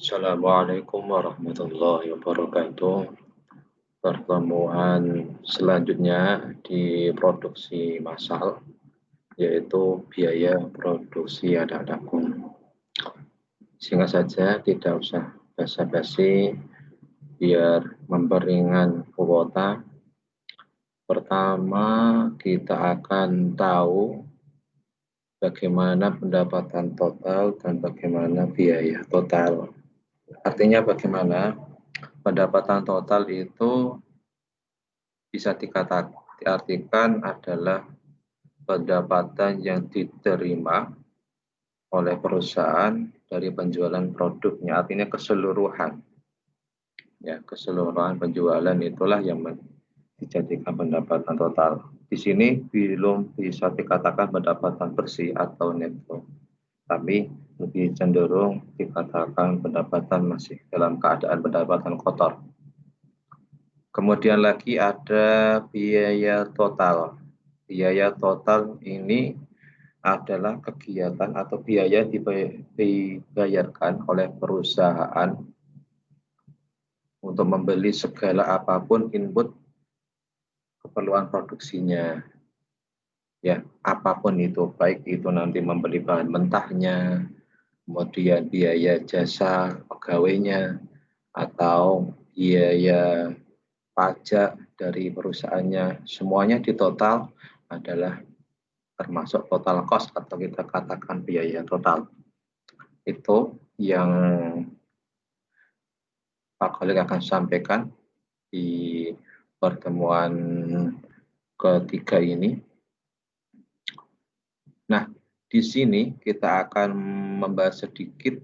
Assalamualaikum warahmatullahi wabarakatuh. Pertemuan selanjutnya di produksi massal, yaitu biaya produksi anak-anakku. Singkat saja, tidak usah basa-basi, biar memperingan kuota. Pertama, kita akan tahu bagaimana pendapatan total dan bagaimana biaya total. Artinya bagaimana? Pendapatan total itu bisa diartikan adalah pendapatan yang diterima oleh perusahaan dari penjualan produknya, artinya keseluruhan. Ya, keseluruhan penjualan itulah yang dijadikan pendapatan total. Di sini belum bisa dikatakan pendapatan bersih atau netto, tapi lebih cenderung dikatakan pendapatan masih dalam keadaan pendapatan kotor. Kemudian lagi ada biaya total. Biaya total ini adalah kegiatan atau biaya dibayarkan oleh perusahaan untuk membeli segala apapun input keperluan produksinya. Ya, apapun itu, baik itu nanti membeli bahan mentahnya, kemudian biaya jasa pegawainya, atau biaya pajak dari perusahaannya, semuanya di total adalah termasuk total cost atau kita katakan biaya total. Itu yang Pak Khalid akan sampaikan di pertemuan ketiga ini. Nah, di sini kita akan membahas sedikit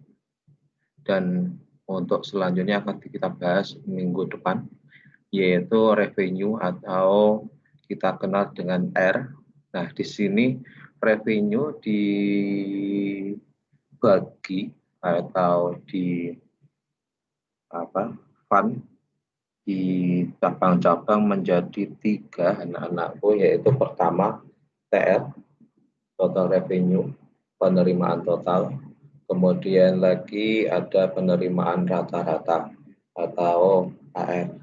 dan untuk selanjutnya akan kita bahas minggu depan, yaitu revenue atau kita kenal dengan R. Nah, di sini revenue dibagi atau fund di cabang-cabang menjadi 3 anak-anakku, yaitu pertama TR, total revenue, penerimaan total. Kemudian lagi ada penerimaan rata-rata atau AR.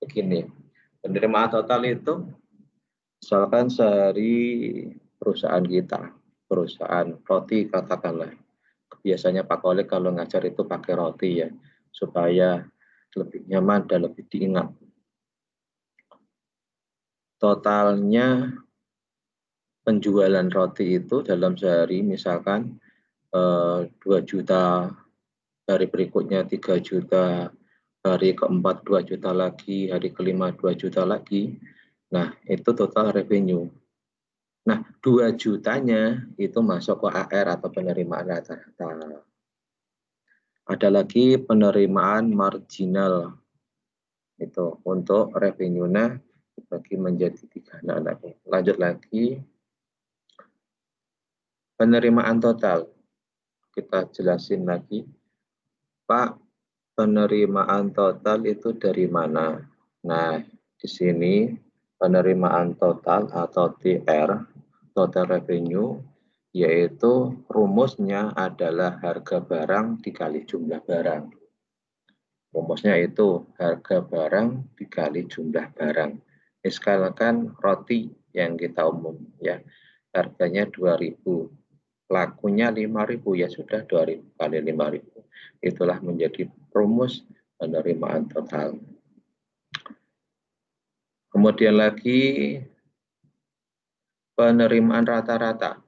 Begini, penerimaan total itu misalkan sehari perusahaan kita, perusahaan roti katakanlah. Biasanya Pak Kolik kalau ngajar itu pakai roti ya, supaya lebih nyaman dan lebih diingat. Totalnya penjualan roti itu dalam sehari misalkan 2 juta, hari berikutnya 3 juta, hari keempat 2 juta lagi, hari kelima 2 juta lagi. Nah, itu total revenue. Nah, 2 jutanya itu masuk ke AR atau penerimaan rata-rata. Ada lagi penerimaan marginal. Itu untuk revenue-nya dibagi menjadi 3 anak-anak. Lanjut lagi. Penerimaan total. Kita jelasin lagi. Pak, penerimaan total itu dari mana? Nah, di sini penerimaan total atau TR, total revenue, yaitu rumusnya adalah harga barang dikali jumlah barang. Rumusnya itu harga barang dikali jumlah barang. Misalkan roti yang kita umum ya, harganya 2.000. Lakunya 5.000, ya sudah 2.000 kali 5.000. Itulah menjadi rumus penerimaan total. Kemudian lagi penerimaan rata-rata.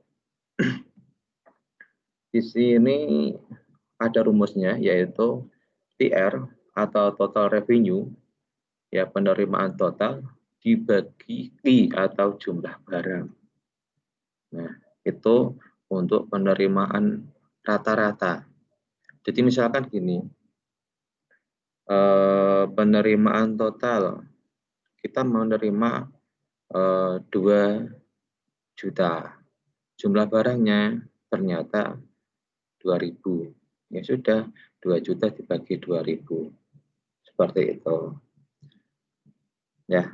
Di sini ada rumusnya, yaitu TR atau total revenue, ya, penerimaan total dibagi I atau jumlah barang. Nah, itu untuk penerimaan rata-rata. Jadi misalkan gini, penerimaan total kita menerima 2 juta. Jumlah barangnya ternyata 2.000. Ya sudah, 2 juta dibagi 2.000. Seperti itu. Ya.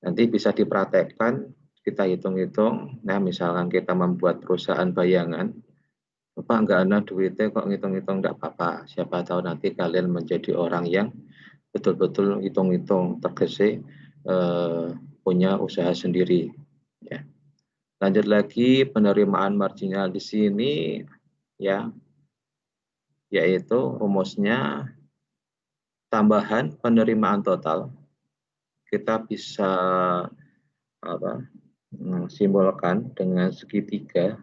Nanti bisa dipraktekkan, kita hitung-hitung. Nah, misalkan kita membuat perusahaan bayangan, Bapak nggak ada duitnya kok ngitung-ngitung nggak apa-apa. Siapa tahu nanti kalian menjadi orang yang betul-betul hitung-hitung tergese punya usaha sendiri. Ya. Lanjut lagi penerimaan marginal di sini ya, yaitu rumusnya tambahan penerimaan total. Kita bisa simbolkan dengan segitiga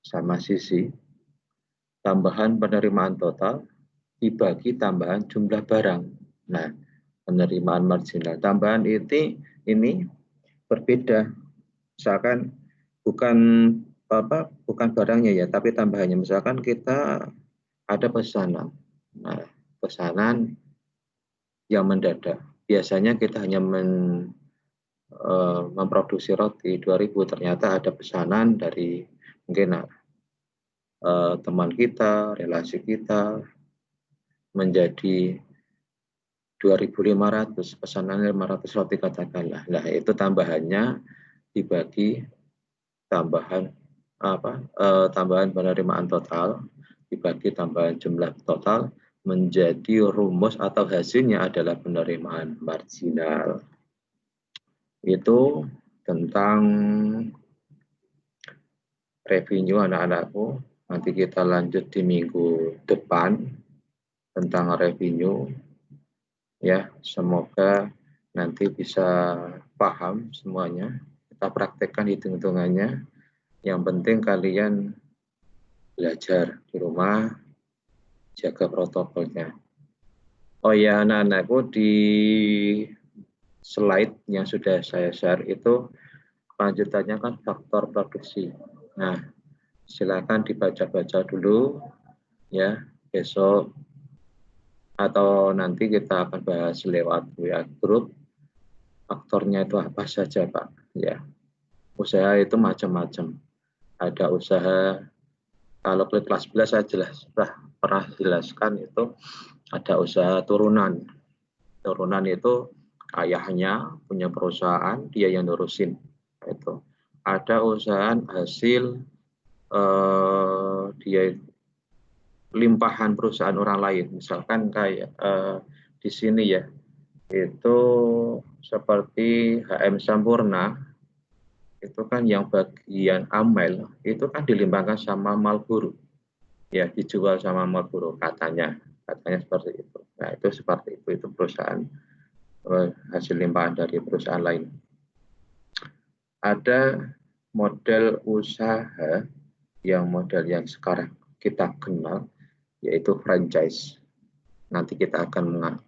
sama sisi tambahan penerimaan total dibagi tambahan jumlah barang. Nah, penerimaan marginal tambahan ini berbeda. Misalkan bukan bukan barangnya ya, tapi tambahannya. Misalkan kita ada pesanan. Nah, pesanan yang mendadak. Biasanya kita hanya memproduksi roti 2000, ternyata ada pesanan dari mungkin teman kita, relasi kita, menjadi 2.500, pesanan 500 roti katakanlah. Nah, itu tambahannya dibagi tambahan tambahan penerimaan total dibagi tambahan jumlah total menjadi rumus atau hasilnya adalah penerimaan marginal. Itu tentang revenue anak-anakku. Nanti kita lanjut di minggu depan tentang revenue. Ya, semoga nanti bisa paham semuanya. Kita praktekkan hitung-hitungannya. Yang penting kalian belajar di rumah, jaga protokolnya. Oh ya, anak-anakku, di slide yang sudah saya share itu lanjutannya kan faktor produksi. Nah, silakan dibaca-baca dulu ya, besok atau nanti kita akan bahas lewat WA group. Faktornya itu apa saja, Pak? Ya, usaha itu macam-macam. Ada usaha, kalau kelas 11 saya sudah pernah jelaskan, itu ada usaha turunan. Turunan itu ayahnya punya perusahaan, dia yang nurusin. Itu ada usaha hasil dia limpahan perusahaan orang lain. Misalkan kayak di sini ya, itu seperti HM Sampurna, itu kan yang bagian Amel itu kan dilimpahkan sama Marlboro, ya dijual sama Marlboro katanya seperti itu. Nah, itu seperti itu perusahaan hasil limpahan dari perusahaan lain. Ada model usaha model yang sekarang kita kenal, yaitu franchise. Nanti kita akan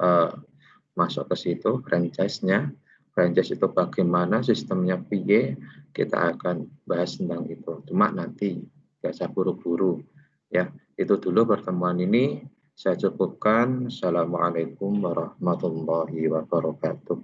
masuk ke situ franchise-nya. Franchise itu bagaimana sistemnya, piye, kita akan bahas tentang itu. Cuma nanti gak usah buru-buru ya. Itu dulu pertemuan ini saya cukupkan. Assalamualaikum warahmatullahi wabarakatuh.